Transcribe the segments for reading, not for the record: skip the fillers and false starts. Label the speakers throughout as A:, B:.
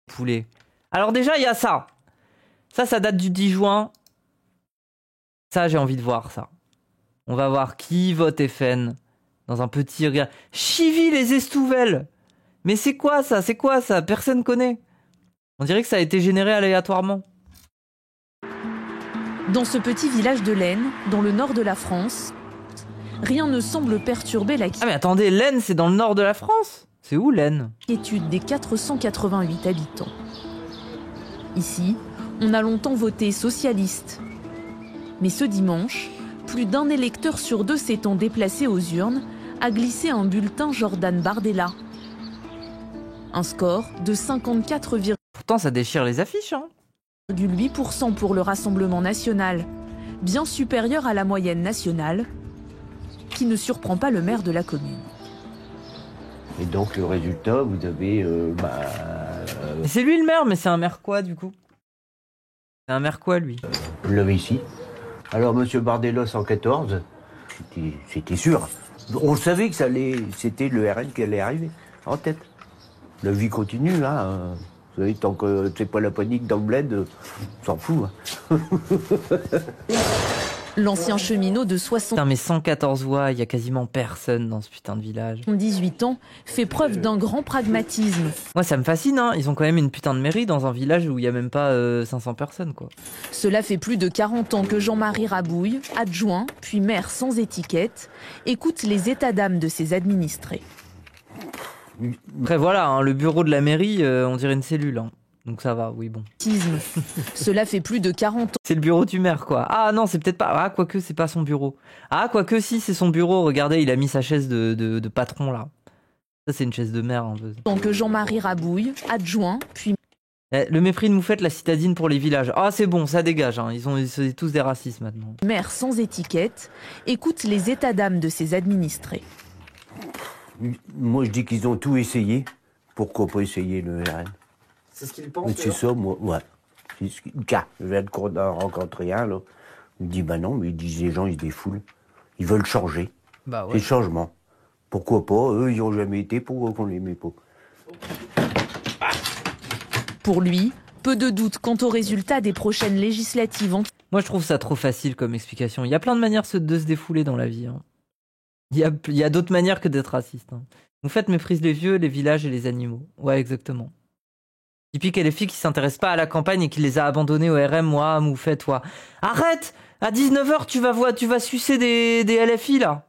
A: poulet. Alors déjà, il y a ça. Ça date du 10 juin. Ça, j'ai envie de voir ça. On va voir qui vote FN dans un petit... Chivy les Estouvelles. Mais c'est quoi ça? C'est quoi ça? Personne connaît. On dirait que ça a été généré aléatoirement.
B: Dans ce petit village de l'Aisne, dans le nord de la France, rien ne semble perturber la
A: Ah mais attendez, l'Aisne, c'est dans le nord de la France? C'est où l'Aisne?
B: Quiétude des 488 habitants. Ici, on a longtemps voté socialiste. Mais ce dimanche, plus d'un électeur sur deux s'étant déplacé aux urnes a glissé un bulletin Jordan Bardella. Un score de 54,8%
A: Pourtant, ça déchire les affiches, hein.
B: pour le Rassemblement national, bien supérieur à la moyenne nationale, qui ne surprend pas le maire de la commune.
C: Et donc le résultat, vous avez...
A: C'est lui le maire, mais c'est un maire quoi du coup? C'est un maire quoi lui?
C: Vous l'avez ici. Alors monsieur Bardella 114, c'était sûr. On savait que c'était le RN qui allait arriver en tête. La vie continue, hein. Vous savez, tant que c'est pas la panique dans le bled, on s'en fout. Hein.
B: L'ancien cheminot de
A: Putain, mais 114 voix, il y a quasiment personne dans ce putain de village.
B: 78 ans fait preuve d'un grand pragmatisme.
A: Moi, ça me fascine, hein. Ils ont quand même une putain de mairie dans un village où il y a même pas 500 personnes, quoi.
B: Cela fait plus de 40 ans que Jean-Marie Rabouille, adjoint, puis maire sans étiquette, écoute les états d'âme de ses administrés.
A: Après, voilà, hein, le bureau de la mairie, on dirait une cellule, hein. Donc ça va, oui, bon.
B: Cela fait plus de 40 ans.
A: C'est le bureau du maire, quoi. Ah non, c'est peut-être pas... Ah, quoique, c'est pas son bureau. Ah, quoique, si, c'est son bureau. Regardez, il a mis sa chaise de patron, là. Ça, c'est une chaise de maire, un peu.
B: Tant que Jean-Marie Rabouille, adjoint, puis...
A: Le mépris de Moufette, la citadine pour les villages. Ah, c'est bon, ça dégage, hein. C'est tous des racistes, maintenant.
B: Maire sans étiquette, écoute les états d'âme de ses administrés.
C: Moi, je dis qu'ils ont tout essayé. Pourquoi pas essayer le RN?
D: C'est ce qu'il pense.
C: C'est ça, moi, ouais. Car, je viens de rencontrer un, là. Il me dit, bah non, mais ils disent, les gens, ils se défoulent. Ils veulent changer.
A: Bah ouais.
C: C'est le changement. Pourquoi pas? Eux, ils n'ont jamais été, pourquoi qu'on les met pas?
B: Pour lui, peu de doute quant au résultat des prochaines législatives.
A: Moi, je trouve ça trop facile comme explication. Il y a plein de manières de se défouler dans la vie, hein. Il y a d'autres manières que d'être raciste, hein. Moufette méprise les vieux, les villages et les animaux. Ouais, exactement. Typique LFI qui s'intéresse pas à la campagne et qui les a abandonnés au RM, moi, Moufette, toi. Arrête! À 19h, tu vas sucer des LFI, là.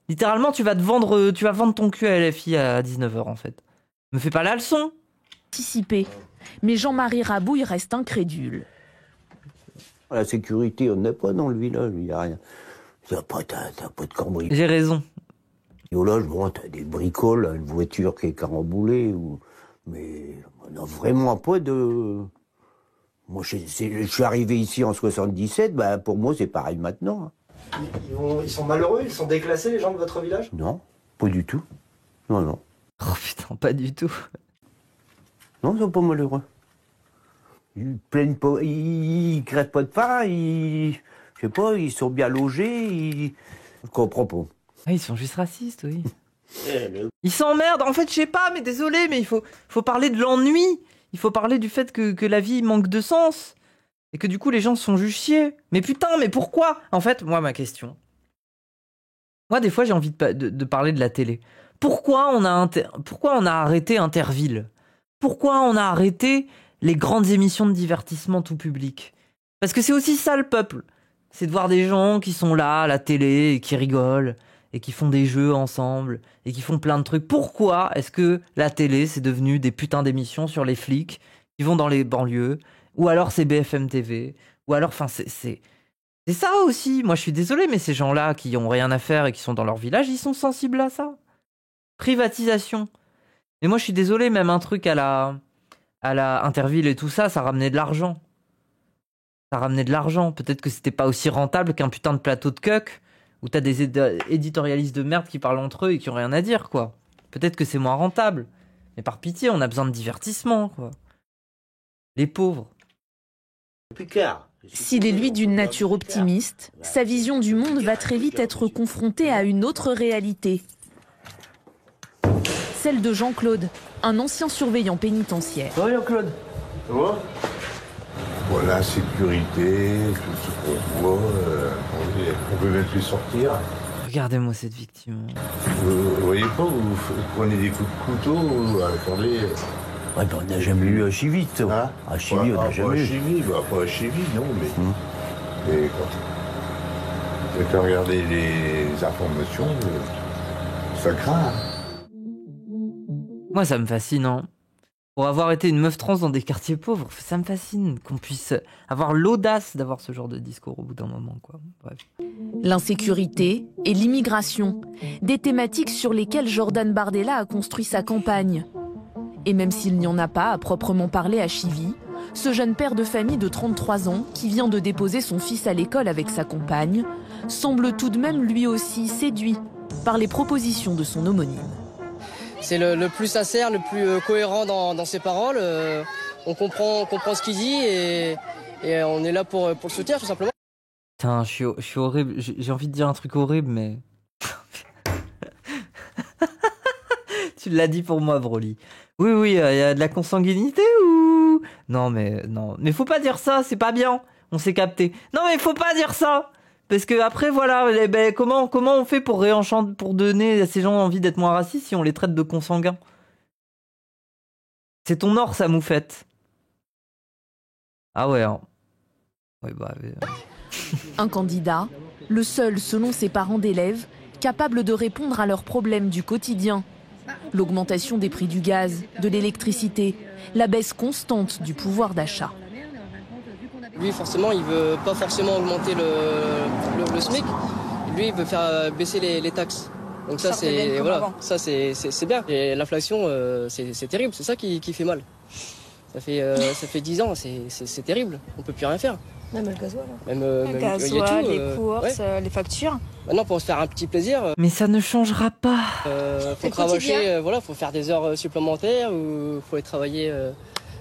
A: Littéralement, tu vas vendre ton cul à LFI à 19h, en fait. Me fais pas la leçon.
B: Anticipé. Mais Jean-Marie Rabouille reste incrédule.
C: La sécurité, on n'a pas dans le village, il n'y a rien. T'as pas de cambriolage.
A: J'ai raison.
C: Au logement, bon, t'as des bricoles, une voiture qui est caramboulée, mais on n'a vraiment pas de... Moi, je suis arrivé ici en 77, bah, pour moi, c'est pareil maintenant.
D: Ils sont malheureux, ils sont déclassés, les gens de votre village?
C: Non, pas du tout. Non, non.
A: Oh putain, pas du tout.
C: Non, ils sont pas malheureux. Ils plaignent pas, ils crèvent pas de faim, je sais pas, ils sont bien logés, je comprends pas.
A: Ah, ils sont juste racistes, oui. Ils s'emmerdent. En fait, je sais pas, mais désolé, mais il faut parler de l'ennui. Il faut parler du fait que la vie manque de sens. Et que du coup, les gens se font juste chier. Mais putain, mais pourquoi? En fait, moi, ma question. Moi, des fois, j'ai envie de parler de la télé. Pourquoi on a arrêté Interville? Pourquoi on a arrêté les grandes émissions de divertissement tout public? Parce que c'est aussi ça, le peuple. C'est de voir des gens qui sont là, à la télé, et qui rigolent. Et qui font des jeux ensemble, et qui font plein de trucs. Pourquoi est-ce que la télé, c'est devenu des putains d'émissions sur les flics qui vont dans les banlieues, ou alors c'est BFM TV, ou alors, enfin, c'est ça aussi. Moi, je suis désolé, mais ces gens-là qui ont rien à faire et qui sont dans leur village, ils sont sensibles à ça. Privatisation. Mais moi, je suis désolé, même un truc à la Interville et tout ça, ça ramenait de l'argent. Ça ramenait de l'argent. Peut-être que c'était pas aussi rentable qu'un putain de plateau de cuck, où t'as des éditorialistes de merde qui parlent entre eux et qui ont rien à dire, quoi. Peut-être que c'est moins rentable. Mais par pitié, on a besoin de divertissement, quoi. Les pauvres.
B: S'il est lui d'une nature optimiste, sa vision du monde va très vite être confrontée à une autre réalité. celle de Jean-Claude, un ancien surveillant pénitentiaire.
C: Ça va, Jean-Claude? Ça va?
E: Voilà, sécurité, tout ce qu'on voit, on peut même plus sortir.
A: Regardez-moi cette victime.
E: Vous voyez pas, vous prenez des coups de couteau, attendez.
C: Ouais, ben on n'a jamais eu un chivite.
E: Hein?
C: Un chivi, on n'a jamais eu.
E: Pas un chivi, non, mais quand on regarder les informations, ça craint.
A: Moi, ça me fascine, hein. Pour avoir été une meuf trans dans des quartiers pauvres, ça me fascine qu'on puisse avoir l'audace d'avoir ce genre de discours au bout d'un moment, quoi. Bref.
B: L'insécurité et l'immigration, des thématiques sur lesquelles Jordan Bardella a construit sa campagne. Et même s'il n'y en a pas à proprement parler à Chivy, ce jeune père de famille de 33 ans, qui vient de déposer son fils à l'école avec sa compagne, semble tout de même lui aussi séduit par les propositions de son homonyme.
F: C'est le plus sincère, le plus cohérent dans ses paroles. On comprend ce qu'il dit et on est là pour le soutenir, tout simplement.
A: Putain, je suis horrible. J'ai envie de dire un truc horrible, mais... Tu l'as dit pour moi, Broly. Oui, il y a de la consanguinité ou... Non, mais faut pas dire ça, c'est pas bien. On s'est capté. Non, mais faut pas dire ça. Parce que après, voilà, comment on fait pour donner à ces gens envie d'être moins racistes si on les traite de consanguins? C'est ton or, ça, moufette. Ah ouais. Hein. Ouais, bah...
B: Un candidat, le seul selon ses parents d'élèves, capable de répondre à leurs problèmes du quotidien. L'augmentation des prix du gaz, de l'électricité, la baisse constante du pouvoir d'achat.
F: Lui, forcément, il veut pas forcément augmenter le SMIC. Lui, il veut faire baisser les taxes. Donc ça, c'est voilà, ça c'est bien. Et l'inflation, c'est terrible. C'est ça qui fait mal. Ça fait 10 ans, c'est terrible. On peut plus rien faire.
G: Même le gasoil.
F: Même
G: le gasoil, les courses, les factures.
F: Maintenant, pour se faire un petit plaisir.
A: Mais ça ne changera pas.
F: Faut travailler, faut faire des heures supplémentaires ou faut aller travailler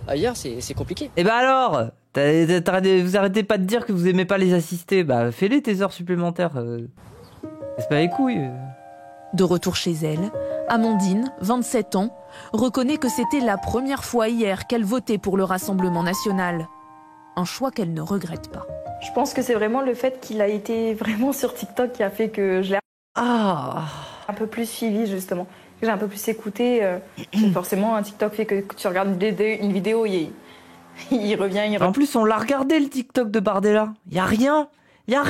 F: ailleurs. C'est compliqué.
A: Et bah alors, vous arrêtez pas de dire que vous aimez pas les assistés. Bah fais-les tes heures supplémentaires. C'est pas les couilles.
B: De retour chez elle, Amandine, 27 ans, reconnaît que c'était la première fois hier qu'elle votait pour le Rassemblement national. Un choix qu'elle ne regrette pas.
G: Je pense que c'est vraiment le fait qu'il a été vraiment sur TikTok qui a fait que je l'ai un peu plus suivi, justement. J'ai un peu plus écouté. Forcément, un TikTok fait que tu regardes une vidéo, il revient.
A: En plus, on l'a regardé, le TikTok de Bardella. Il y a rien. Il y a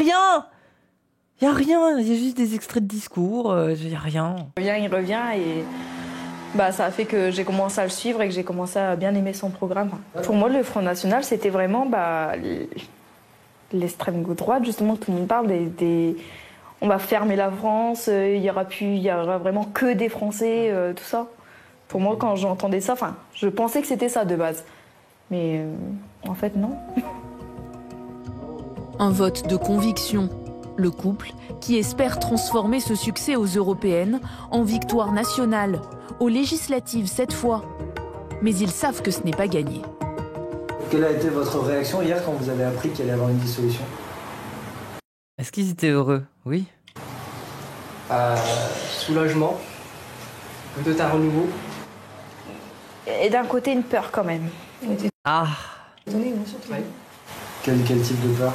A: juste des extraits de discours. Il y a rien.
G: Il revient et... ça a fait que j'ai commencé à le suivre et que j'ai commencé à bien aimer son programme. Pour moi, le Front National, c'était vraiment l'extrême droite, justement, tout le monde parle on va fermer la France, il y aura vraiment que des Français, tout ça. Pour moi, quand j'entendais ça, je pensais que c'était ça de base. Mais en fait, non.
B: Un vote de conviction. Le couple qui espère transformer ce succès aux européennes en victoire nationale, aux législatives cette fois. Mais ils savent que ce n'est pas gagné.
D: Quelle a été votre réaction hier quand vous avez appris qu'il allait y avoir une dissolution?
A: Est-ce qu'ils étaient heureux? Oui.
D: Soulagement, un peu de renouveau.
G: Et d'un côté, une peur quand même.
A: Ah.
D: Ouais. Quel type de peur?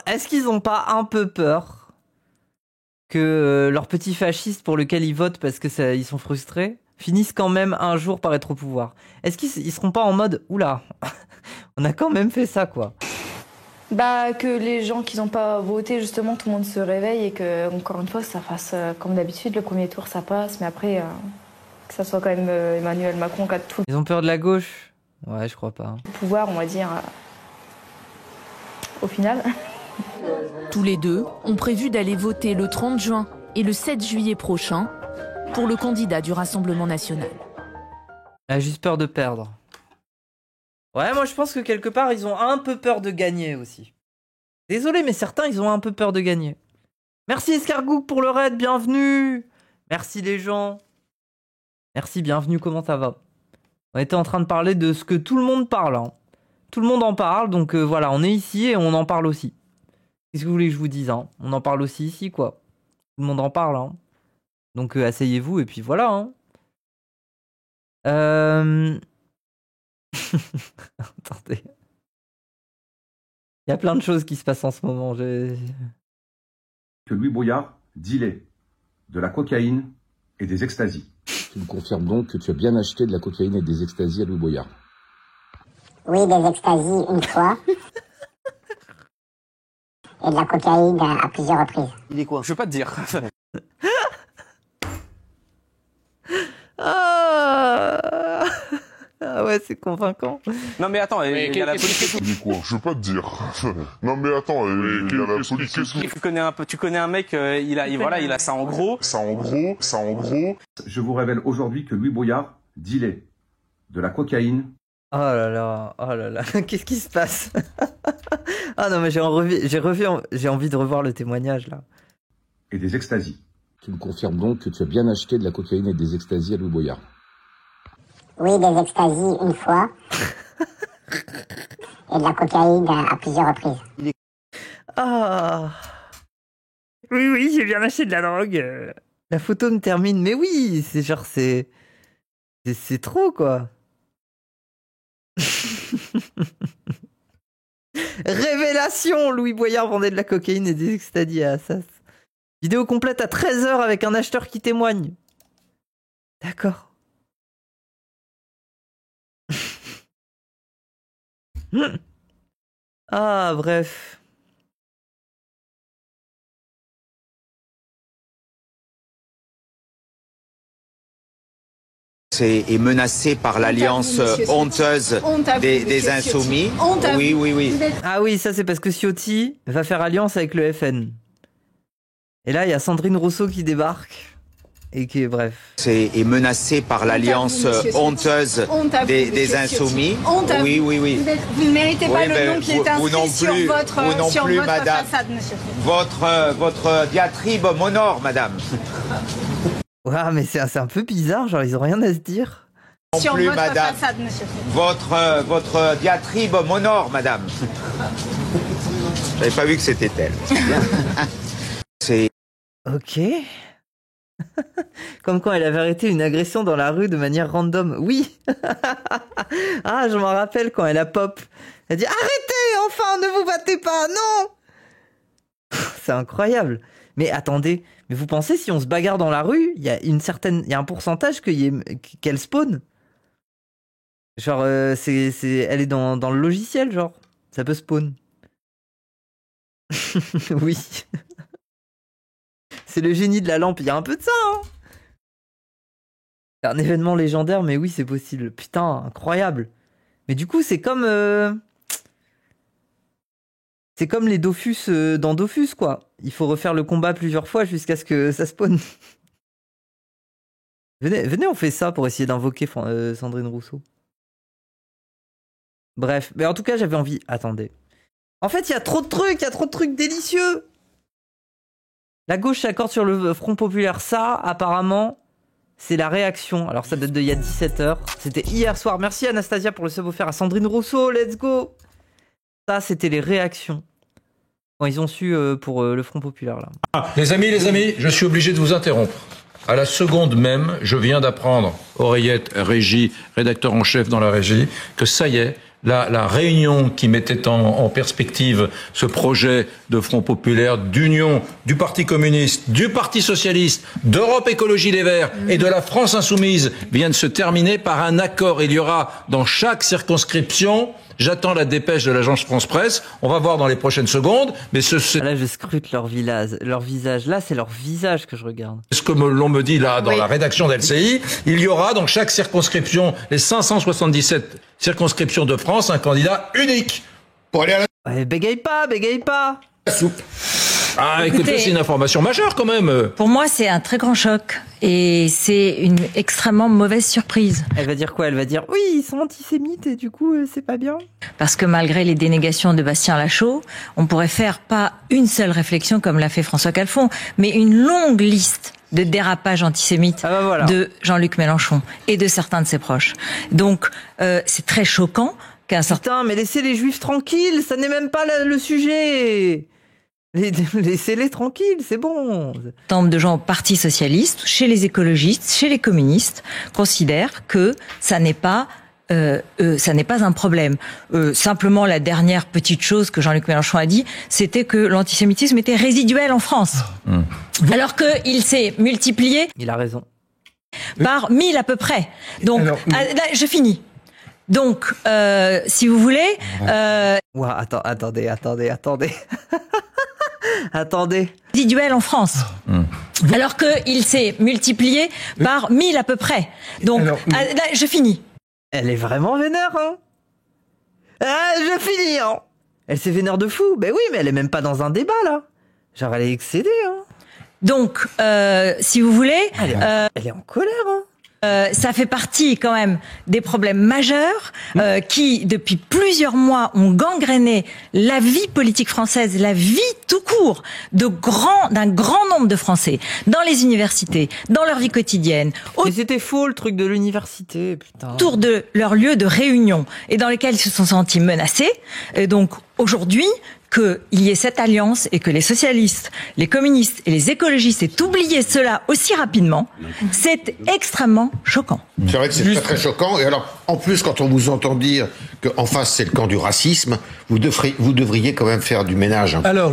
A: Est-ce qu'ils ont pas un peu peur que leur petit fasciste pour lequel ils votent parce que ils sont frustrés finissent quand même un jour par être au pouvoir? Est-ce qu'ils seront pas en mode oula, on a quand même fait ça, quoi?
G: Que les gens qui n'ont pas voté, justement, tout le monde se réveille et que, encore une fois, ça fasse comme d'habitude, le premier tour ça passe, mais après que ça soit quand même Emmanuel Macron qui a tout
A: Ils ont peur de la gauche? Ouais, je crois pas.
G: le pouvoir, on va dire, au final.
B: Tous les deux ont prévu d'aller voter le 30 juin et le 7 juillet prochain pour le candidat du Rassemblement national.
A: Elle a juste peur de perdre. Ouais, moi je pense que quelque part ils ont un peu peur de gagner aussi. Désolé, mais certains ils ont un peu peur de gagner. Merci Escargouk pour le raid, bienvenue. Merci les gens. Merci, bienvenue, comment ça va? On était en train de parler de ce que tout le monde parle. Hein. Tout le monde en parle, donc voilà, on est ici et on en parle aussi. Qu'est-ce que vous voulez que je vous dise, hein? On en parle aussi ici, quoi. Tout le monde en parle, hein. Donc asseyez-vous et puis voilà, hein. Attendez. Il y a plein de choses qui se passent en ce moment.
H: Que Louis Boyard dealait de la cocaïne et des extasies.
I: Tu me confirmes donc que tu as bien acheté de la cocaïne et des extasies à Louis Boyard?
J: Oui, des extasies une fois. Et de la cocaïne à plusieurs reprises.
K: Il est quoi? Je veux pas te dire.
A: Ah ouais, c'est convaincant.
K: Non mais attends, il y a la police.
E: Il est quoi? Je veux pas te dire. Non mais attends, il y a la police.
K: Tu connais un mec, il a ça en gros.
H: Je vous révèle aujourd'hui que Louis Boyard dealait de la cocaïne.
A: Oh là là, qu'est-ce qui se passe? Ah non mais j'ai envie de revoir le témoignage là.
H: Et des extasies.
I: Tu me confirmes donc que tu as bien acheté de la cocaïne et des extasies à Louis Boyard?
J: Oui, des extasies une fois. Et de la cocaïne à plusieurs reprises.
A: Ah. Oui, j'ai bien acheté de la drogue. La photo me termine. Mais oui, c'est genre, c'est trop, quoi. Révélation! Louis Boyard vendait de la cocaïne et des extasies à Assas. Vidéo complète à 13h avec un acheteur qui témoigne. D'accord. Ah, bref.
L: Est menacé par l'alliance honteuse des Insoumis. Oui.
A: Ah oui, ça c'est parce que Ciotti va faire alliance avec le FN. Et là, il y a Sandrine Rousseau qui débarque. Et qui est bref.
L: Est menacé par l'alliance honteuse des Insoumis. Oui.
M: Vous ne méritez pas le nom qui est inscrit sur votre
L: madame.
M: Façade, monsieur.
L: Votre diatribe m'honore, madame.
A: Ouais, mais c'est un peu bizarre, genre ils ont rien à se dire.
M: Sur votre
L: madame.
M: façade, monsieur.
L: Votre diatribe m'honore, madame. J'avais pas vu que c'était elle.
A: Ok. Comme quand elle avait arrêté une agression dans la rue de manière random. Oui. Ah, je m'en rappelle quand elle a pop. Elle dit arrêtez, enfin, ne vous battez pas, non. C'est incroyable. Mais attendez, mais vous pensez si on se bagarre dans la rue, il y a un pourcentage qu'elle spawn. Genre, elle est dans le logiciel, genre. Ça peut spawn. Oui. C'est le génie de la lampe. Il y a un peu de ça, hein. C'est un événement légendaire, mais oui, c'est possible. Putain, incroyable. Mais du coup, c'est comme les Dofus dans Dofus, quoi. Il faut refaire le combat plusieurs fois jusqu'à ce que ça spawn. Venez, on fait ça pour essayer d'invoquer Sandrine Rousseau. Bref, mais en tout cas, j'avais envie... Attendez. En fait, il y a trop de trucs délicieux. La gauche s'accorde sur le Front Populaire. Ça, apparemment, c'est la réaction. Alors, ça date d'il y a 17h. C'était hier soir. Merci Anastasia pour le sub offert à Sandrine Rousseau. Let's go. Ça, c'était les réactions. Quand ils ont su pour le Front Populaire, là.
N: Ah, les amis, je suis obligé de vous interrompre. À la seconde même, je viens d'apprendre, Oreillette, régie, rédacteur en chef dans la régie, que ça y est, la réunion qui mettait en perspective ce projet de Front Populaire, d'union du Parti communiste, du Parti socialiste, d'Europe Écologie Les Verts et de la France Insoumise vient de se terminer par un accord. Il y aura dans chaque circonscription, j'attends la dépêche de l'agence France Presse, on va voir dans les prochaines secondes, mais
A: là je scrute leur visage, là c'est leur visage que je regarde.
N: Ce que l'on me dit là dans la rédaction d'LCI, il y aura dans chaque circonscription, les 577 circonscriptions de France, un candidat unique pour aller à la...
A: Ouais, bégaye pas
N: La soupe. Ah, écoutez, c'est une information majeure quand même.
O: Pour moi, c'est un très grand choc et c'est une extrêmement mauvaise surprise.
A: Elle va dire quoi? Elle va dire oui, ils sont antisémites et du coup, c'est pas bien.
O: Parce que malgré les dénégations de Bastien Lachaud, on pourrait faire pas une seule réflexion comme l'a fait François Calfon, mais une longue liste de dérapages antisémites de Jean-Luc Mélenchon et de certains de ses proches. Donc, c'est très choquant qu'un certain...
A: Putain, mais laissez les juifs tranquilles, ça n'est même pas le sujet. Laissez-les tranquilles, c'est bon.
O: Un nombre de gens au Parti socialiste, chez les écologistes, chez les communistes, considèrent que ça n'est pas un problème. Simplement, la dernière petite chose que Jean-Luc Mélenchon a dit, c'était que l'antisémitisme était résiduel en France. Alors qu'il s'est multiplié.
A: Il a raison.
O: Par 1000 à peu près. Donc, là, je finis. Donc, si vous voulez...
A: Attendez. Attendez.
O: Résiduel en France. Alors qu'il s'est multiplié par 1000 à peu près. Donc, là, je finis.
A: Elle est vraiment vénère, hein. Je finis, hein. Elle s'est vénère de fou. Ben oui, mais elle est même pas dans un débat, là. Genre, elle est excédée, hein.
O: Donc, si vous voulez...
A: Elle est en colère, hein.
O: Ça fait partie quand même des problèmes majeurs qui, depuis plusieurs mois, ont gangréné la vie politique française, la vie tout court d'un grand nombre de Français, dans les universités, dans leur vie quotidienne.
A: Mais c'était faux le truc de l'université, putain.
O: Autour de leur lieu de réunion et dans lesquels ils se sont sentis menacés. Et donc aujourd'hui, qu'il y ait cette alliance et que les socialistes, les communistes et les écologistes aient oublié cela aussi rapidement, c'est extrêmement choquant.
P: C'est vrai que c'est très choquant. Et alors, en plus, quand on vous entend dire qu'en face c'est le camp du racisme, vous devriez quand même faire du ménage.
Q: Alors,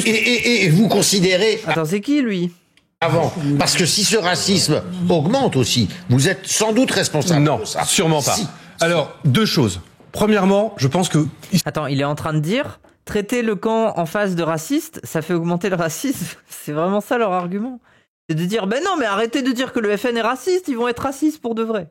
P: et vous considérez...
A: Attends, c'est qui, lui ?
P: Avant. Parce que si ce racisme augmente aussi, vous êtes sans doute responsable.
Q: Non, sûrement pas. Alors, deux choses. Premièrement, je pense que...
A: Attends, il est en train de dire... Traiter le camp en face de raciste, ça fait augmenter le racisme. C'est vraiment ça leur argument. C'est de dire, ben non, mais arrêtez de dire que le FN est raciste, ils vont être racistes pour de vrai.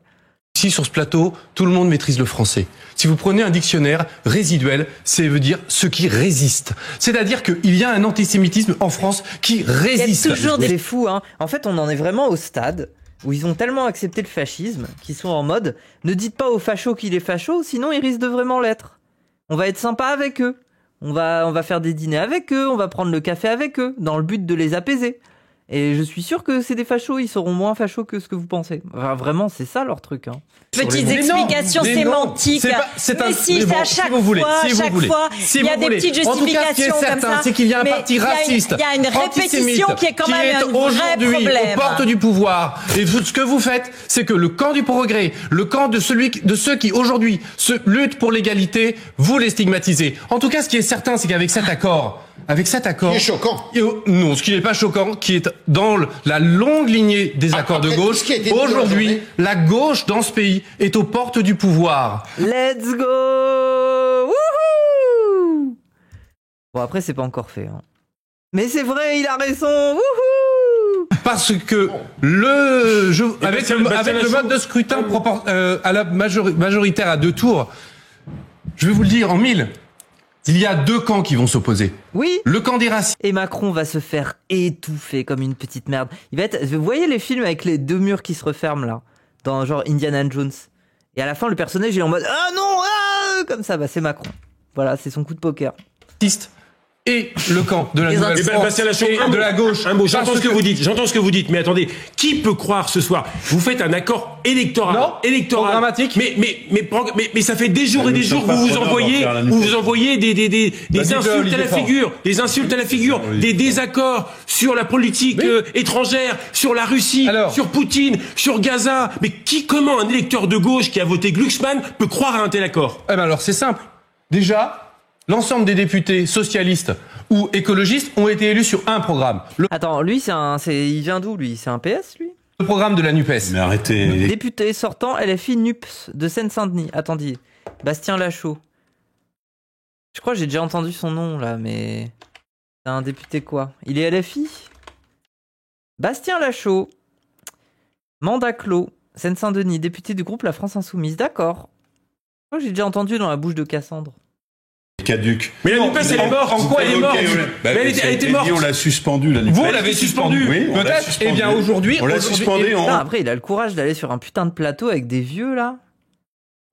Q: Ici, sur ce plateau, tout le monde maîtrise le français. Si vous prenez un dictionnaire, résiduel, ça veut dire ce qui résiste. C'est-à-dire qu'il y a un antisémitisme en France qui résiste.
A: C'est fou, hein. En fait, on en est vraiment au stade où ils ont tellement accepté le fascisme qu'ils sont en mode, ne dites pas aux fachos qu'il est facho, sinon ils risquent de vraiment l'être. On va être sympa avec eux. On va faire des dîners avec eux, on va prendre le café avec eux, dans le but de les apaiser. Et je suis sûr que c'est des fachos, ils seront moins fachos que ce que vous pensez. Enfin, vraiment, c'est ça leur truc. Hein.
O: Petites explications sémantiques. Mais si, c'est à chaque fois, il y a des petites justifications comme ça.
Q: C'est qu'il y a un parti raciste,
O: il y a une répétition qui est quand même un vrai problème.
Q: Aux portes du pouvoir. Et ce que vous faites, c'est que le camp du progrès, le camp de ceux qui aujourd'hui luttent pour l'égalité, vous les stigmatisez. En tout cas, ce qui est certain, c'est qu'avec cet accord,
P: qui est choquant.
Q: Non, ce qui n'est pas choquant, qui est dans la longue lignée des accords de gauche. Aujourd'hui, la gauche dans ce pays est aux portes du pouvoir.
A: Let's go! Wouhou! Bon, après, c'est pas encore fait. Hein. Mais c'est vrai, il a raison! Wouhou!
Q: Parce que avec le mode de scrutin à la majoritaire à 2 tours, je vais vous le dire en 1000. Il y a 2 camps qui vont s'opposer.
A: Oui.
Q: Le camp des racistes.
A: Et Macron va se faire étouffer comme une petite merde. Il va être. Vous voyez les films avec les 2 murs qui se referment là, dans genre Indiana Jones. Et à la fin, le personnage est en mode ah non, comme ça. Bah c'est Macron. Voilà, c'est son coup de poker.
Q: Et le camp de la nouvelle France et de la gauche.
R: Un mot, j'entends ce que vous dites, mais attendez, qui peut croire ce soir? Vous faites un accord électoral,
Q: programmatique.
R: Mais ça fait des jours et des jours que vous vous envoyez des insultes à la figure, des désaccords sur la politique étrangère, sur la Russie, sur Poutine, sur Gaza. Mais comment un électeur de gauche qui a voté Glucksmann peut croire à un tel accord?
Q: Eh ben alors c'est simple. Déjà, l'ensemble des députés socialistes ou écologistes ont été élus sur un programme.
A: Attends, lui, il vient d'où, lui? C'est un PS, lui?
Q: Le programme de la NUPES.
R: Mais arrêtez.
A: Député sortant LFI NUPS de Seine-Saint-Denis. Attendez, Bastien Lachaud. Je crois que j'ai déjà entendu son nom, là, mais... C'est un député quoi? Il est LFI? Bastien Lachaud. Mandat clos. Seine-Saint-Denis, député du groupe La France Insoumise. D'accord. Je crois que j'ai déjà entendu dans la bouche de Cassandre.
R: Caduc. Mais la NUPES, elle est morte. En quoi elle est morte? Elle était morte.
E: On l'a suspendue, la NUPES.
Q: Vous l'avez suspendue.
E: Oui,
Q: peut-être. Eh bien, aujourd'hui,
E: on l'a suspendue.
A: Après, il a le courage d'aller sur un putain de plateau avec des vieux, là.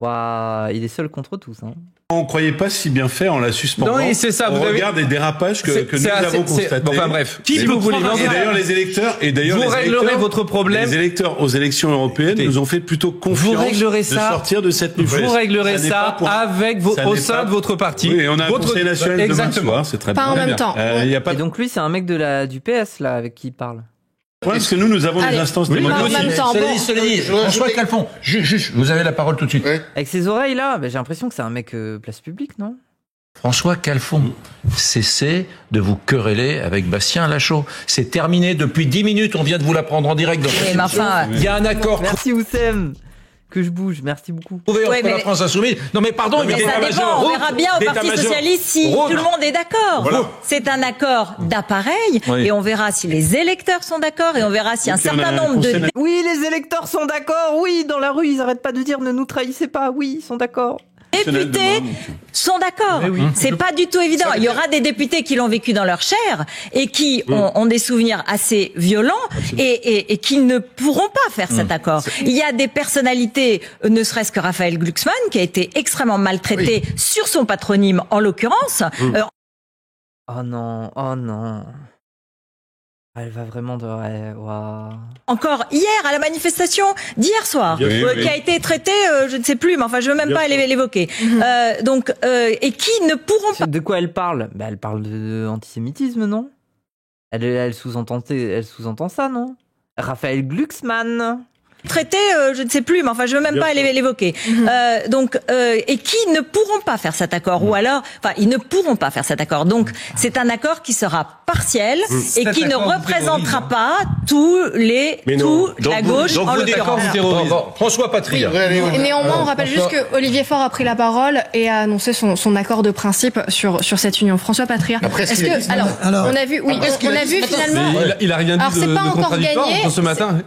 A: Waouh, il est seul contre tous. Hein.
S: On ne croyait pas si bien fait en la suspendant.
Q: Non, c'est ça.
S: On regarde des dérapages que nous avons constatés.
Q: Bon, enfin bref.
S: Qui vous voulez et d'ailleurs les électeurs
Q: vous réglerez votre problème.
S: Les électeurs aux élections européennes nous ont fait plutôt confiance de sortir de cette nouvelle.
Q: Vous réglerez ça avec au sein de votre parti.
S: Oui, et on a un conseil national demain soir, c'est très bien.
M: Pas en même temps.
A: Et donc lui, c'est un mec du PS là avec qui il parle.
S: Parce que nous avons des instances démocratiques.
N: Cela dit, François Calfon, vous avez la parole tout de suite.
A: Avec ses oreilles là, j'ai l'impression que c'est un mec place publique, non?
N: François Calfon, cessez de vous quereller avec Bastien Lachaud. C'est terminé depuis 10 minutes, on vient de vous l'apprendre en direct. Il y a un accord.
A: Merci Oussem. Que je bouge, merci beaucoup.
N: La France Insoumise. Non mais pardon,
O: mais ça dépend. On verra bien au Parti Socialiste si tout le monde est d'accord. Voilà. C'est un accord d'appareil et on verra si les électeurs sont d'accord et on verra si un certain nombre de...
A: Oui, les électeurs sont d'accord. Oui, dans la rue, ils arrêtent pas de dire ne nous trahissez pas. Oui, ils sont d'accord.
O: Députés sont d'accord. C'est pas du tout évident. Il y aura des députés qui l'ont vécu dans leur chair et qui ont des souvenirs assez violents et qui ne pourront pas faire cet accord. Il y a des personnalités, ne serait-ce que Raphaël Glucksmann, qui a été extrêmement maltraité sur son patronyme en l'occurrence.
A: Oh non, oh non. Elle va vraiment de...
O: Encore hier, à la manifestation d'hier soir, qui a été traitée, je ne sais plus, mais enfin, je veux même pas l'évoquer. Et qui ne pourront pas...
A: De quoi elle parle? Elle parle d'antisémitisme, non? Elle sous-entend ça, non? Raphaël Glucksmann.
O: Traité, je ne sais plus, mais enfin, je veux même pas l'évoquer. Et qui ne pourront pas faire cet accord, ou alors, ils ne pourront pas faire cet accord. Donc, c'est un accord qui sera partiel et qui ne représentera pas la gauche en l'occurrence.
N: François Patria.
M: Néanmoins, on rappelle juste que Olivier Faure a pris la parole et a annoncé son accord de principe sur cette union. François Patria. Est-ce que, alors, on a vu finalement.
Q: Il a rien dit de contradictoire ce matin.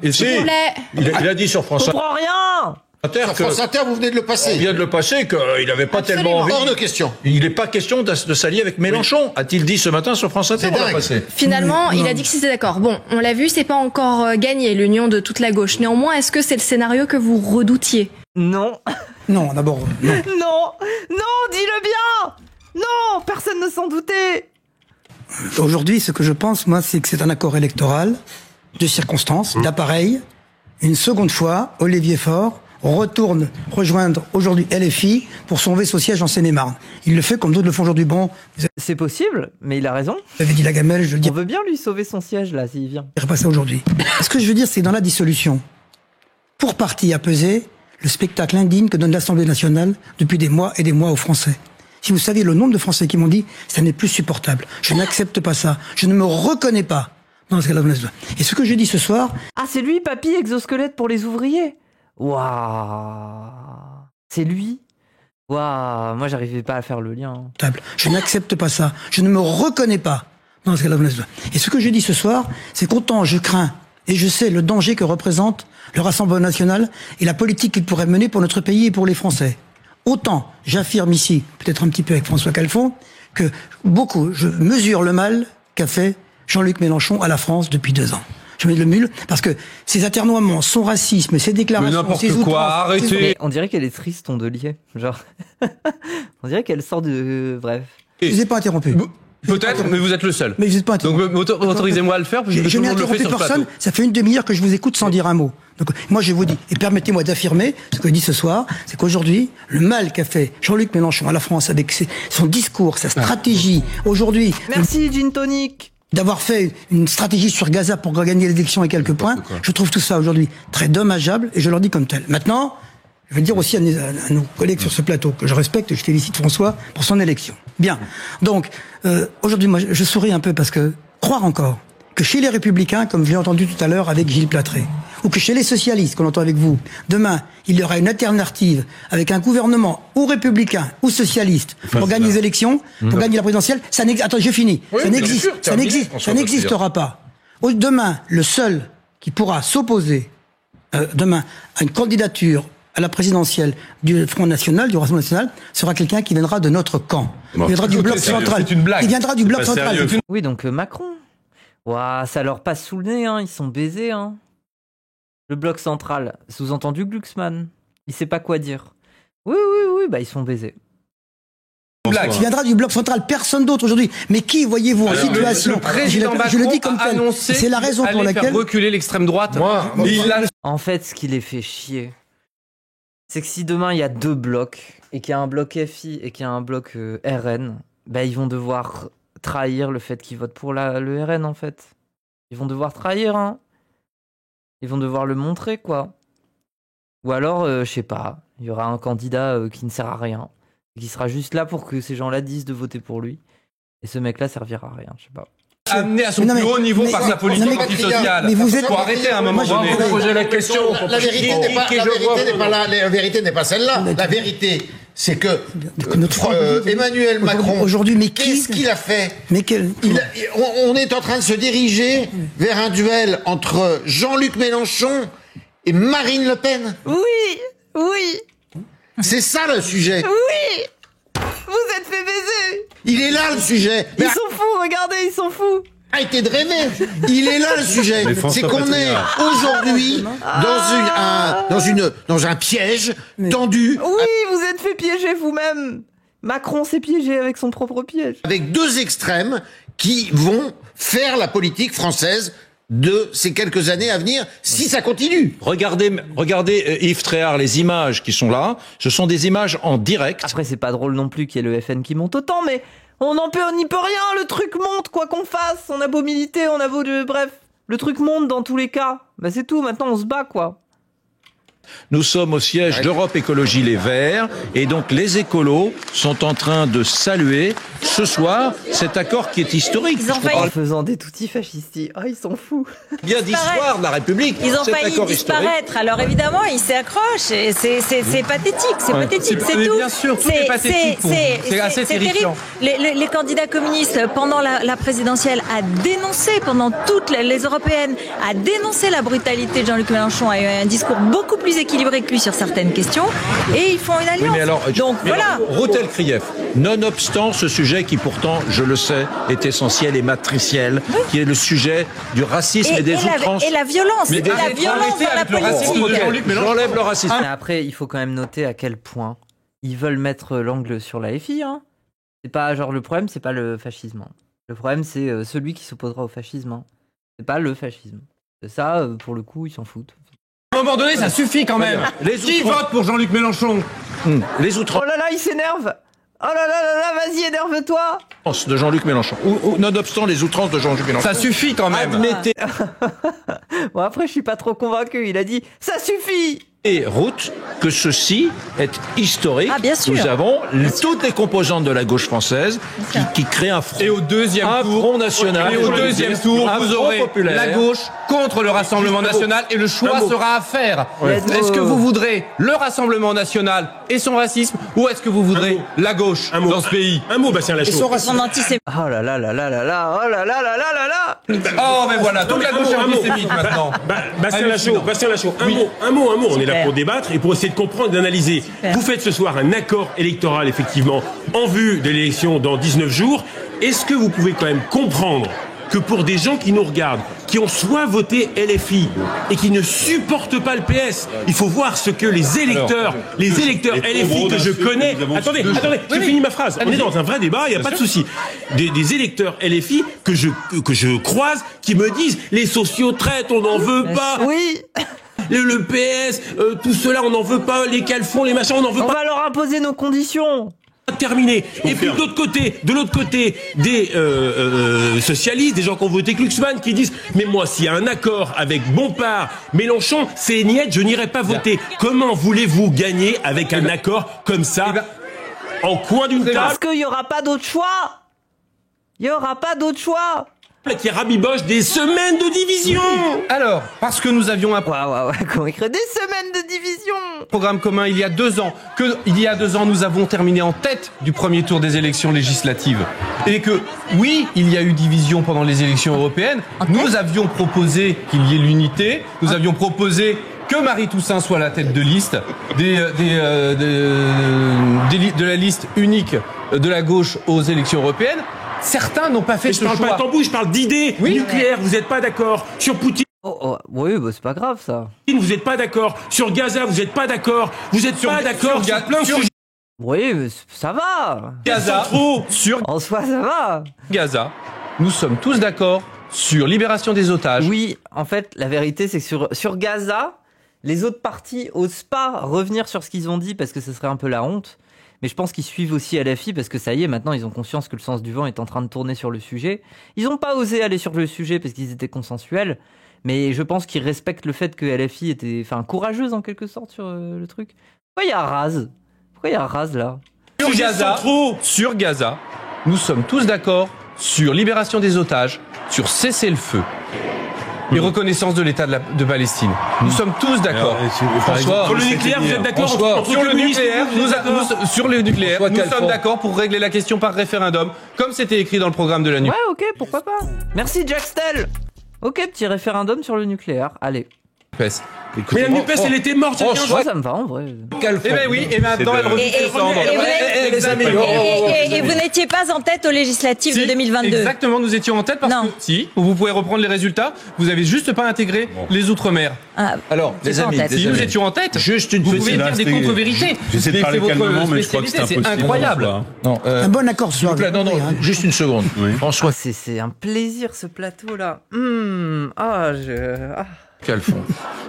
N: Il a dit sur France Inter.
A: Je comprends rien.
P: Sur France Inter, vous venez de le passer.
N: On vient de le passer qu'il n'avait pas tellement envie.
P: Hors de question.
N: Il n'est pas question de s'allier avec Mélenchon, a-t-il dit ce matin sur France Inter. On l'a passé.
M: Finalement, il a dit que c'était d'accord. Bon, on l'a vu, c'est pas encore gagné, l'union de toute la gauche. Néanmoins, est-ce que c'est le scénario que vous redoutiez?
A: Non.
T: Non, d'abord, non.
A: Non, dis-le bien. Non, personne ne s'en doutait.
T: Aujourd'hui, ce que je pense, moi, c'est que c'est un accord électoral, de circonstances, d'appareil. Une seconde fois, Olivier Faure retourne rejoindre aujourd'hui LFI pour sauver son siège en Seine-et-Marne. Il le fait comme d'autres le font aujourd'hui. Bon,
A: c'est possible, mais il a raison.
T: Vous avez dit la gamelle, je le dis.
A: On veut bien lui sauver son siège, là, s'il vient.
T: Je ne dirai pas ça aujourd'hui. Ce que je veux dire, c'est que dans la dissolution, pour partie à peser le spectacle indigne que donne l'Assemblée nationale depuis des mois et des mois aux Français. Si vous saviez le nombre de Français qui m'ont dit « ça n'est plus supportable, je n'accepte pas ça, je ne me reconnais pas ». Et ce que je dis ce soir...
A: Ah, c'est lui, papy, exosquelette pour les ouvriers. Waouh. C'est lui. Waouh. Moi, j'arrivais pas à faire le lien.
T: Je n'accepte pas ça. Je ne me reconnais pas. Et ce que je dis ce soir, c'est qu'autant je crains et je sais le danger que représente le Rassemblement national et la politique qu'il pourrait mener pour notre pays et pour les Français. Autant j'affirme ici, peut-être un petit peu avec François Calfon, que je mesure le mal qu'a fait Jean-Luc Mélenchon à la France depuis 2 ans. Je mets le mule parce que ces atermoiements, son racisme, ses déclarations, ses outrances...
Q: Arrêtez.
A: Mais on dirait qu'elle est triste, Tondelier. Genre, on dirait qu'elle sort de... Bref.
T: Je ne vous ai pas interrompu.
Q: Peut-être, mais vous êtes le seul.
T: Mais vous n'êtes pas interrompu.
Q: Donc autorisez-moi à le faire.
T: Je n'ai interrompu personne. Ça fait une demi-heure que je vous écoute sans dire un mot. Donc moi je vous dis, et permettez-moi d'affirmer ce que je dis ce soir, c'est qu'aujourd'hui, le mal qu'a fait Jean-Luc Mélenchon à la France avec son discours, sa stratégie, aujourd'hui...
A: Merci, Gin Tonic.
T: D'avoir fait une stratégie sur Gaza pour gagner l'élection et quelques points, je trouve tout ça aujourd'hui très dommageable et je leur dis comme tel. Maintenant, je veux dire aussi à nos collègues sur ce plateau que je respecte et je félicite François pour son élection. Bien. Donc, aujourd'hui, moi, je souris un peu parce que croire encore que chez les Républicains, comme je l'ai entendu tout à l'heure avec Gilles Platré, ou que chez les socialistes, qu'on entend avec vous, demain, il y aura une alternative avec un gouvernement ou républicain ou socialiste pour gagner les élections, pour gagner la présidentielle, ça n'existe. Attends, j'ai fini.
N: Oui,
T: ça n'existera pas. Demain, le seul qui pourra s'opposer demain à une candidature à la présidentielle du Front National, du Rassemblement National, sera quelqu'un qui viendra de notre camp. Il viendra du bloc central.
Q: C'est une blague.
T: Il viendra du bloc central.
A: Oui, donc Macron. Ouah, ça leur passe sous le nez, hein. Ils sont baisés, hein. Le bloc central, sous-entendu Glucksmann. Il sait pas quoi dire. Oui, bah ils sont baisés.
T: Qui viendra du bloc central, personne d'autre aujourd'hui. Mais qui voyez-vous en situation?
Q: Le président Macron
T: je le dis comme
Q: a annoncé
T: c'est la raison pour laquelle
Q: faire reculer l'extrême droite.
A: En fait, ce qui les fait chier, c'est que si demain il y a 2 blocs et qu'il y a un bloc FI et qu'il y a un bloc RN, bah ils vont devoir trahir le fait qu'ils votent pour le RN en fait. Ils vont devoir trahir, hein. Ils vont devoir le montrer, quoi. Ou alors, je sais pas, il y aura un candidat qui ne sert à rien, qui sera juste là pour que ces gens-là disent de voter pour lui. Et ce mec-là servira à rien, je sais pas.
Q: Amené à son plus haut niveau par sa politique antisociale.
T: Mais vous êtes...
Q: Faut arrêter à un moment donné.
P: Vous posez la question. La vérité n'est pas celle-là. La vérité, c'est que Emmanuel Macron,
T: aujourd'hui, mais
P: qu'est-ce qu'il a fait?
T: On
P: est en train de se diriger vers un duel entre Jean-Luc Mélenchon et Marine Le Pen.
A: Oui.
P: C'est ça le sujet.
A: Oui. Vous êtes fait baiser.
P: Il est là le sujet.
A: Ils sont fous, regardez, ils sont fous.
P: Arrêtez de rêver. Il est là le sujet. C'est qu'on est aujourd'hui dans un piège tendu.
A: Oui, vous êtes fait piéger vous-même. Macron s'est piégé avec son propre piège.
P: Avec 2 extrêmes qui vont faire la politique française de ces quelques années à venir, si ça continue.
N: Regardez Yves Tréhard, les images qui sont là, ce sont des images en direct.
A: Après, c'est pas drôle non plus qu'il y ait le FN qui monte autant, mais on n'y peut rien, le truc monte, quoi qu'on fasse. On a beau militer, on a beau... Bref, le truc monte dans tous les cas. Bah c'est tout, maintenant on se bat, quoi.
N: Nous sommes au siège d'Europe Écologie Les Verts, et donc les écolos sont en train de saluer ce soir cet accord qui est historique.
A: En faisant des tutti fascisti. Oh, ils sont fous.
N: Bien d'histoire de la République.
O: Ils ont failli disparaître. Historique. Alors évidemment, ils s'y accrochent. Et c'est pathétique. C'est pathétique, c'est tout.
Q: Bien sûr, c'est pathétique. C'est assez terrifiant.
O: Les candidats communistes, pendant la présidentielle, a dénoncé, pendant toutes les européennes, a dénoncé la brutalité de Jean-Luc Mélenchon, a eu un discours beaucoup plus équilibré que lui sur certaines questions, et ils font une alliance.
N: Oui, mais alors,
O: donc voilà.
N: Routel Krief, nonobstant ce sujet qui pourtant, je le sais, est essentiel et matriciel, qui est le sujet du racisme et des outrances.
O: Et la violence. Mais la violence dans la politique.
N: J'enlève le racisme.
A: Mais après, il faut quand même noter à quel point ils veulent mettre l'angle sur la FI. Hein. C'est pas genre le problème, c'est pas le fascisme. Hein. Le problème, c'est celui qui s'opposera au fascisme. Hein. C'est pas le fascisme. Ça, pour le coup, ils s'en foutent.
Q: À un moment donné, ça suffit quand même. Qui vote pour Jean-Luc Mélenchon?
N: Les outrances.
A: Oh là là, il s'énerve. Oh là là, vas-y, énerve-toi.
N: De Jean-Luc Mélenchon. Ou nonobstant les outrances de Jean-Luc Mélenchon.
Q: Ça suffit quand même.
N: Admettez.
A: Bon, après, je suis pas trop convaincu. Il a dit, ça suffit.
N: Et route que ceci est historique.
O: Ah, bien sûr.
N: Nous avons toutes les composantes de la gauche française qui créent un front.
Q: Et au deuxième
N: front national.
Q: Et au deuxième tour, vous aurez
N: populaire.
Q: La gauche contre le Rassemblement national et le choix sera à faire. Ouais. Est-ce que vous voudrez le Rassemblement national et son racisme, ou est-ce que vous voudrez la gauche dans ce pays?
S: Un mot, Bastien Lachaud.
A: Oh là là là là là là, oh là là là là là.
Q: Oh mais voilà, toute la gauche est antisémite maintenant.
S: Bastien Lachaud, un mot. On est là pour débattre et pour essayer de comprendre, d'analyser. Vous faites ce soir un accord électoral, effectivement, en vue de l'élection dans 19 jours. Est-ce que vous pouvez quand même comprendre que pour des gens qui nous regardent, qui ont soit voté LFI et qui ne supportent pas le PS, il faut voir ce que les électeurs LFI que je connais... Attendez, j'ai fini ma phrase. On est dans un vrai débat, il n'y a pas de souci. Des électeurs LFI que je croise qui me disent « Les sociotraites, on n'en veut pas !»
A: Oui.
S: Le PS, tout cela, on n'en veut pas, les calfons, les machins, on n'en veut pas.
A: On va leur imposer nos conditions.
S: Terminé. Et puis de l'autre côté, des socialistes, des gens qui ont voté Glucksmann, qui disent « Mais moi, s'il y a un accord avec Bompard, Mélenchon, c'est niette, je n'irai pas voter. » Comment voulez-vous gagner avec un accord comme ça, en coin d'une table?
A: Parce qu'il n'y aura pas d'autre choix. Il n'y aura pas d'autre choix.
S: Qui rabiboche des semaines de division.
Q: Alors, parce que nous avions un
A: comment écrire des semaines de division,
Q: programme commun il y a 2 ans, nous avons terminé en tête du premier tour des élections législatives, et que oui, il y a eu division pendant les élections européennes. Nous avions proposé qu'il y ait l'unité, nous avions proposé que Marie Toussaint soit la tête de liste de la liste unique de la gauche aux élections européennes. Certains n'ont pas fait ce choix.
S: Je parle pas de tambouille, je parle d'idées nucléaires. Vous n'êtes pas d'accord sur Poutine.
A: Oui, bah, c'est pas grave, ça.
R: Vous n'êtes pas d'accord. Sur Gaza, vous n'êtes pas d'accord. Vous n'êtes pas d'accord sur plein de sujets.
A: Oui, mais ça va.
Q: Gaza,
A: En soi, ça va.
Q: Gaza, nous sommes tous d'accord sur libération des otages.
A: Oui, en fait, la vérité, c'est que sur Gaza, les autres partis osent pas revenir sur ce qu'ils ont dit parce que ce serait un peu la honte. Mais je pense qu'ils suivent aussi LFI parce que ça y est, maintenant, ils ont conscience que le sens du vent est en train de tourner sur le sujet. Ils n'ont pas osé aller sur le sujet parce qu'ils étaient consensuels. Mais je pense qu'ils respectent le fait que LFI était courageuse en quelque sorte sur le truc. Pourquoi il y a Raz là?
Q: Sur Gaza, nous sommes tous d'accord sur libération des otages, sur cesser le feu et reconnaissance de l'État de Palestine. Nous sommes tous d'accord. François,
R: sur le nucléaire, vous êtes d'accord?
Q: Sur le nucléaire, nous sommes d'accord pour régler la question par référendum, comme c'était écrit dans le programme de la NUPES.
A: Ouais, ok, pourquoi pas. Merci Jack Stell. Ok, petit référendum sur le nucléaire, allez.
R: Mais la NUPES, elle était morte il y a 15 jours.
A: Ça me va en vrai.
Q: Eh ben oui, et maintenant elle revient descendre.
O: Et vous n'étiez pas en tête aux législatives de 2022.
Q: Exactement, nous étions en tête parce que si, vous pouvez reprendre les résultats, vous avez juste pas intégré les Outre-mer.
N: Alors, les amis,
Q: si nous étions en tête,
N: juste une
Q: vous pouvez dire des contre-vérités.
E: J'essaie de parler calmement, mais je crois que c'est
Q: incroyable.
T: Un bon accord sur
N: Non, juste une seconde. François.
A: C'est un plaisir ce plateau là.
N: Calfon.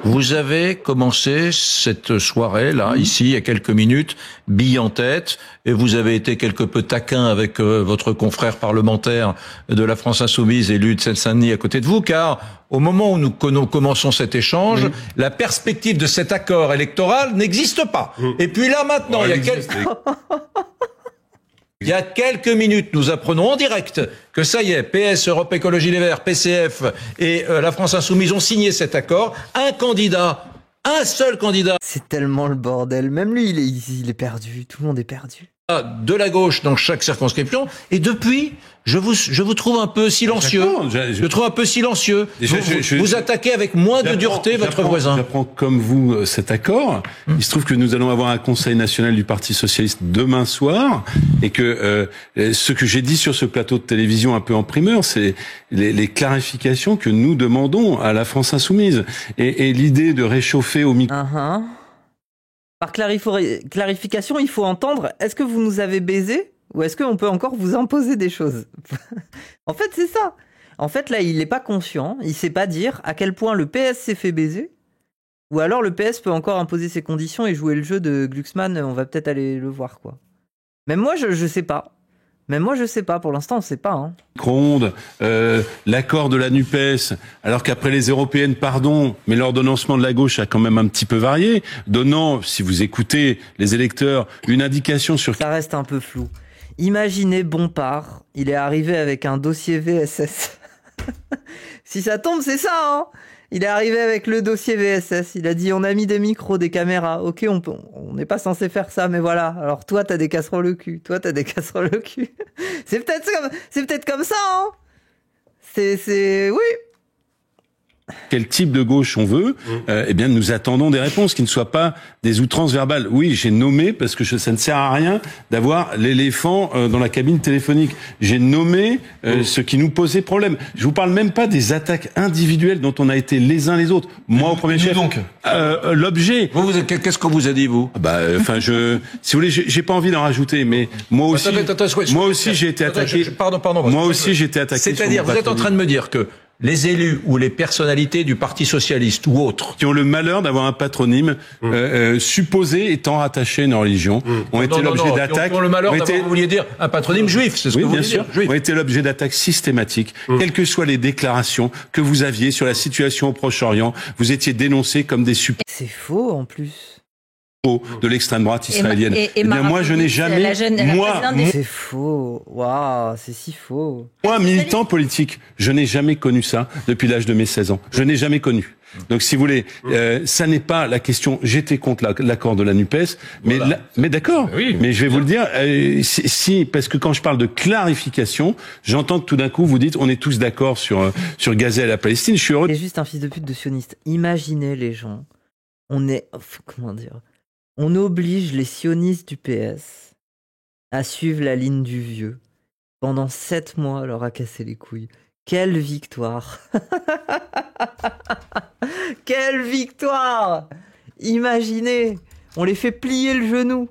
N: Vous avez commencé cette soirée-là, ici, il y a quelques minutes, bille en tête, et vous avez été quelque peu taquin avec votre confrère parlementaire de la France Insoumise, élu de Seine-Saint-Denis à côté de vous, car au moment où nous commençons cet échange, la perspective de cet accord électoral n'existe pas. Et puis là, maintenant, il y a quelques minutes, nous apprenons en direct que ça y est, PS, Europe Écologie Les Verts, PCF et la France Insoumise ont signé cet accord. Un seul candidat.
A: C'est tellement le bordel. Même lui, il est perdu. Tout le monde est perdu.
N: De la gauche dans chaque circonscription. Et depuis, je vous trouve un peu silencieux. Je trouve un peu silencieux. Vous attaquez avec moins de dureté votre voisin.
E: J'apprends comme vous cet accord. Il se trouve que nous allons avoir un Conseil national du Parti socialiste demain soir et que ce que j'ai dit sur ce plateau de télévision un peu en primeur, c'est les clarifications que nous demandons à la France Insoumise. Et l'idée de réchauffer au micro...
A: Par clarification, il faut entendre, est-ce que vous nous avez baisé ou est-ce qu'on peut encore vous imposer des choses? En fait, c'est ça. En fait, là, il n'est pas conscient, il ne sait pas dire à quel point le PS s'est fait baiser, ou alors le PS peut encore imposer ses conditions et jouer le jeu de Glucksmann, on va peut-être aller le voir, quoi. Même moi, je sais pas. Pour l'instant, on sait pas. Hein.
E: Micro-ondes, l'accord de la NUPES, alors qu'après les européennes, pardon, mais l'ordonnancement de la gauche a quand même un petit peu varié, donnant, si vous écoutez les électeurs, une indication sur...
A: Ça reste un peu flou. Imaginez Bompard, il est arrivé avec un dossier VSS. Si ça tombe, c'est ça, hein. Il est arrivé avec le dossier VSS, il a dit on a mis des micros, des caméras, ok on n'est pas censé faire ça, mais voilà, alors toi t'as des casseroles au cul, c'est peut-être comme ça, hein. Oui.
E: Quel type de gauche on veut, eh bien nous attendons des réponses qui ne soient pas des outrances verbales. Oui, j'ai nommé, parce que ça ne sert à rien d'avoir l'éléphant dans la cabine téléphonique. J'ai nommé ce qui nous posait problème. Je vous parle même pas des attaques individuelles dont on a été les uns les autres. Moi au premier chef.
N: Donc
E: l'objet.
N: Qu'est-ce qu'on vous a dit, vous?
E: Si vous voulez, j'ai pas envie d'en rajouter, mais moi aussi j'ai été attaqué.
N: Pardon.
E: Moi aussi j'ai été attaqué.
N: C'est-à-dire, vous êtes en train de me dire que les élus ou les personnalités du Parti socialiste ou autres
E: qui ont le malheur d'avoir un patronyme supposé étant rattaché à une religion ont été l'objet d'attaques.
N: Qui ont le malheur d'avoir, vous vouliez dire, un patronyme juif, c'est ce que vous vouliez dire.
E: Ont été l'objet d'attaques systématiques, quelles que soient les déclarations que vous aviez sur la situation au Proche-Orient. Vous étiez dénoncés comme des suppléants.
A: C'est faux en plus.
E: De l'extrême droite israélienne. Eh bien, moi, je n'ai jamais...
A: C'est faux. Waouh, c'est si faux.
E: Moi, militant politique, je n'ai jamais connu ça depuis l'âge de mes 16 ans. Je n'ai jamais connu. Donc, si vous voulez, ça n'est pas la question. J'étais contre l'accord de la NUPES, mais d'accord. Oui, mais je vais vous le dire, parce que quand je parle de clarification, j'entends que tout d'un coup vous dites, on est tous d'accord sur Gaza et la Palestine. Je suis heureux.
A: C'est juste un fils de pute de sioniste. Imaginez les gens. On oblige les sionistes du PS à suivre la ligne du vieux. Pendant 7 mois, leur a cassé les couilles. Quelle victoire. Quelle victoire. Imaginez, on les fait plier le genou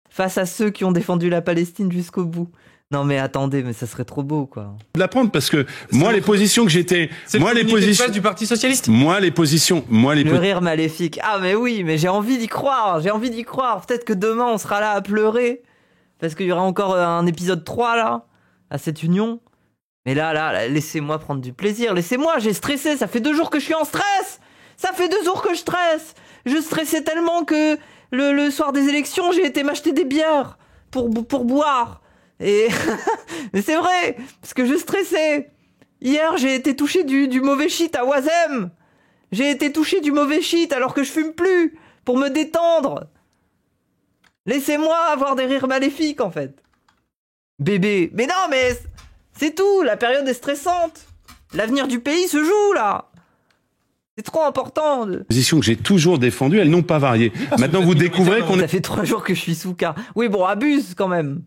A: face à ceux qui ont défendu la Palestine jusqu'au bout. Non mais attendez, mais ça serait trop beau quoi.
E: De l'apprendre parce que moi les positions que j'étais, moi les positions
Q: du Parti socialiste.
A: Le rire maléfique. Ah mais oui, mais j'ai envie d'y croire, Peut-être que demain on sera là à pleurer parce qu'il y aura encore un épisode 3 là à cette union. Mais là, laissez-moi prendre du plaisir. Laissez-moi, j'ai stressé, ça fait 2 jours que je suis en stress. Ça fait 2 jours que je stresse. Je stressais tellement que le soir des élections, j'ai été m'acheter des bières pour boire. Et mais c'est vrai, parce que je stressais. Hier, j'ai été touché du mauvais shit à Oisem. J'ai été touché du mauvais shit alors que je fume plus, pour me détendre. Laissez-moi avoir des rires maléfiques, en fait. Bébé. Mais non, mais c'est tout, la période est stressante. L'avenir du pays se joue, là. C'est trop important.
E: Les positions que j'ai toujours défendues, elles n'ont pas varié. Maintenant, vous découvrez qu'on...
A: Ça fait 3 jours que je suis sous cas. Oui, bon, abuse, quand même.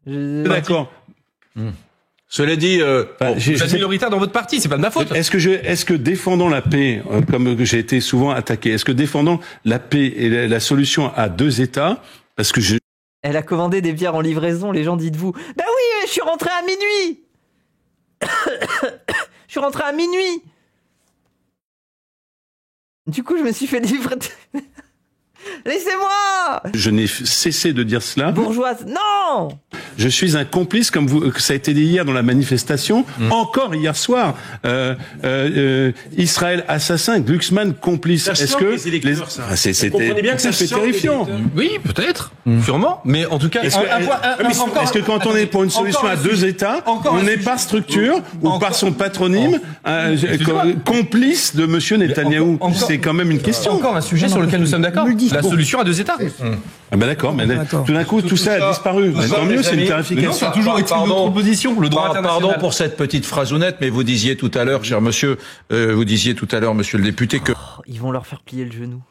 E: D'accord.
N: Cela dit,
Q: vous êtes minoritaire dans votre parti, c'est pas de ma faute.
E: Est-ce que défendant la paix, comme j'ai été souvent attaqué, est-ce que défendant la paix et la solution à 2 États, parce que
A: Elle a commandé des bières en livraison, les gens dites-vous. Bah oui, je suis rentré à minuit. Je suis rentré à minuit. Du coup, je me suis fait livrer. Laissez-moi.
E: Je n'ai cessé de dire cela.
A: Bourgeoise, non.
E: Je suis un complice, comme ça a été dit hier dans la manifestation, encore hier soir. Israël assassin, Glucksmann complice.
S: Est-ce que
E: c'était terrifiant.
Q: Oui, peut-être, sûrement. Mais en tout cas,
E: est-ce que quand on est pour une solution à 2 États, on n'est par structure ou par son patronyme complice de Monsieur Netanyahou? C'est quand même une question.
Q: Encore un sujet sur lequel nous sommes d'accord. La solution à 2 États.
E: Ah ben d'accord, mais tout d'un coup tout ça a disparu. Tant mieux, c'est une clarification.
Q: Ça a toujours été notre position, le droit international.
N: Pardon pour cette petite phraseonnette, mais vous disiez tout à l'heure, cher monsieur, monsieur le député, que
A: ils vont leur faire plier le genou.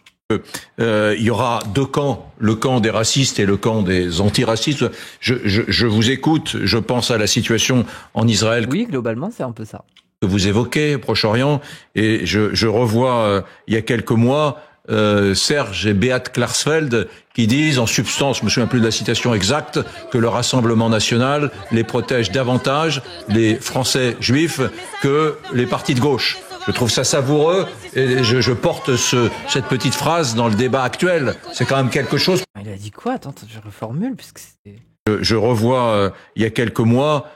N: Il y aura 2 camps, le camp des racistes et le camp des antiracistes. Je vous écoute, je pense à la situation en Israël.
A: Oui, globalement, c'est un peu ça.
N: Que vous évoquez, Proche-Orient, et je revois il y a quelques mois Serge et Beat Klarsfeld qui disent en substance, je me souviens plus de la citation exacte, que le Rassemblement national les protège davantage, les Français juifs, que les partis de gauche. Je trouve ça savoureux et je porte cette petite phrase dans le débat actuel. C'est quand même quelque chose.
A: Il a dit quoi? Attends, je reformule puisque c'était...
N: Je revois il y a quelques mois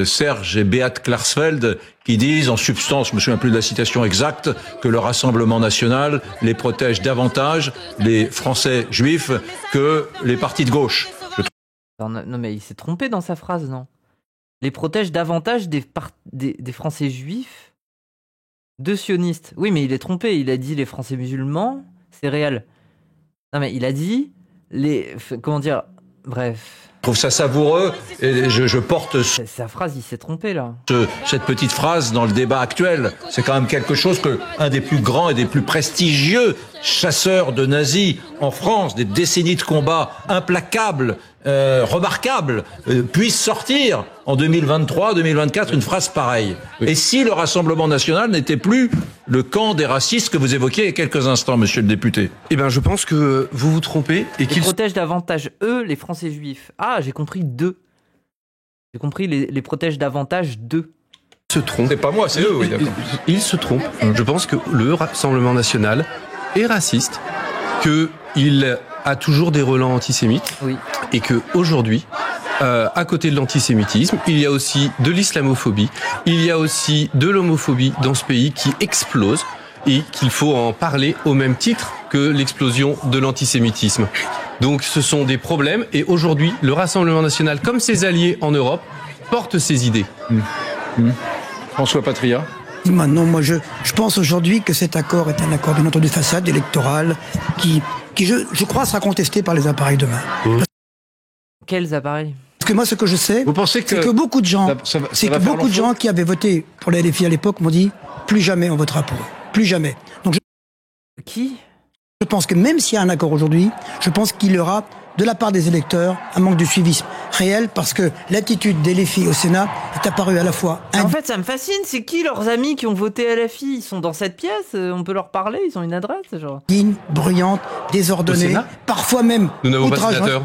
N: Serge et Beat Klarsfeld qui disent en substance, je me souviens plus de la citation exacte, que le Rassemblement national les protège davantage, les Français juifs, que les partis de gauche.
A: Non mais il s'est trompé dans sa phrase, non? Les protège davantage des Français juifs, de sionistes. Oui, mais il est trompé, il a dit les Français musulmans, c'est réel. Non mais il a dit les... Comment dire? Bref...
N: Je trouve ça savoureux et je porte
A: sa phrase, il s'est trompé là.
N: Cette petite phrase dans le débat actuel, c'est quand même quelque chose que un des plus grands et des plus prestigieux chasseurs de nazis en France, des décennies de combats implacables, remarquables, puisse sortir en 2023-2024 une phrase pareille. Oui. Et si le Rassemblement national n'était plus le camp des racistes que vous évoquiez il y a quelques instants, monsieur le député?
Q: Eh bien, je pense que vous vous trompez et qu'ils
A: protègent davantage eux les Français juifs. Ah, j'ai compris 2. J'ai compris les protègent davantage 2.
Q: Se trompent.
N: C'est pas moi, c'est eux, oui, d'accord.
Q: Ils se trompent. Je pense que le Rassemblement national est raciste, qu'il a toujours des relents antisémites,
A: oui.
Q: Et que aujourd'hui, à côté de l'antisémitisme, il y a aussi de l'islamophobie, il y a aussi de l'homophobie dans ce pays qui explose et qu'il faut en parler au même titre que l'explosion de l'antisémitisme. Donc ce sont des problèmes et aujourd'hui, le Rassemblement national, comme ses alliés en Europe, porte ces idées.
N: François Patria.
T: Maintenant, moi, je pense aujourd'hui que cet accord est un accord, bien entendu, de façade électorale qui je crois, sera contesté par les appareils demain.
A: Quels appareils?
T: Parce que moi, ce que je sais, c'est que beaucoup de gens, gens qui avaient voté pour la LFI à l'époque m'ont dit plus jamais on votera pour eux. Plus jamais. Donc
A: Qui?
T: Je pense que même s'il y a un accord aujourd'hui, je pense qu'il y aura, de la part des électeurs, un manque de suivisme. réel parce que l'attitude des LFI au Sénat est apparue à la fois...
A: En fait, ça me fascine. C'est qui leurs amis qui ont voté LFI? Ils sont dans cette pièce. On peut leur parler. Ils ont une adresse, genre.
T: Digne, bruyante, désordonnée, parfois même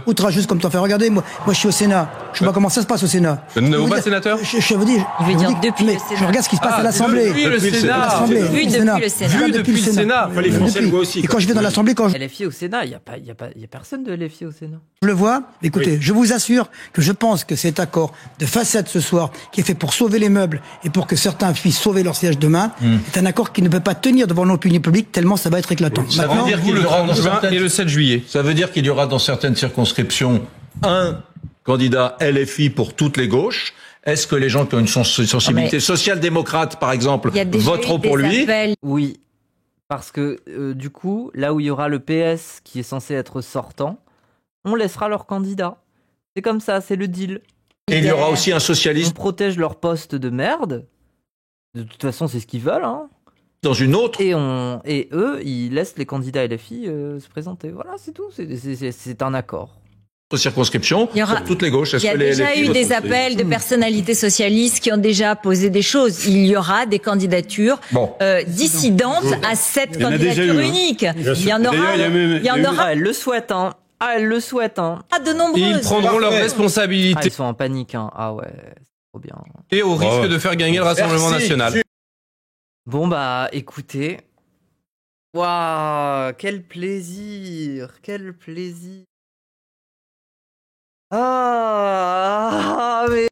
T: outrageuse comme t'en fais. Regardez, moi je suis au Sénat. Je sais pas comment ça se passe au Sénat.
Q: Nous n'avons pas de sénateur.
T: Je vous dis,
O: depuis le Sénat.
T: Je regarde ce qui se passe à l'Assemblée.
Q: Depuis le Sénat.
O: Vu depuis le Sénat.
S: Les Français le voient aussi.
T: Et quand je vais dans l'Assemblée,
A: LFI au Sénat, il y a personne de LFI au Sénat.
T: Je le vois. Écoutez, je vous assure que je pense que cet accord de façade ce soir, qui est fait pour sauver les meubles et pour que certains puissent sauver leur siège demain, est un accord qui ne peut pas tenir devant l'opinion publique tellement ça va être éclatant.
N: Ça veut dire qu'il y aura dans certaines...
Q: et le 7 juillet.
N: Ça veut dire qu'il y aura dans certaines circonscriptions un candidat LFI pour toutes les gauches. Est-ce que les gens qui ont une sensibilité social-démocrate, par exemple, voteront pour lui?
A: Oui. Parce que, du coup, là où il y aura le PS qui est censé être sortant, on laissera leur candidat. C'est comme ça, c'est le deal.
N: Et il y aura aussi un socialiste.
A: On protège leur poste de merde. De toute façon, c'est ce qu'ils veulent, hein.
N: Dans une autre.
A: Et eux, ils laissent les candidats LFI se présenter. Voilà, c'est tout. C'est un accord.
N: Circonscription pour toutes les gauches.
O: Il y a déjà eu des appels de personnalités socialistes qui ont déjà posé des choses. Il y aura des candidatures dissidentes à cette candidature unique. Il y en aura.
A: Elle le souhaite, hein.
O: De nombreuses.
Q: Et ils prendront leurs responsabilités.
A: Ils sont en panique, hein. Ah ouais, c'est trop bien.
Q: Et au risque de faire gagner le Rassemblement national.
A: Bon bah, écoutez. Waouh, quel plaisir. Ah, mais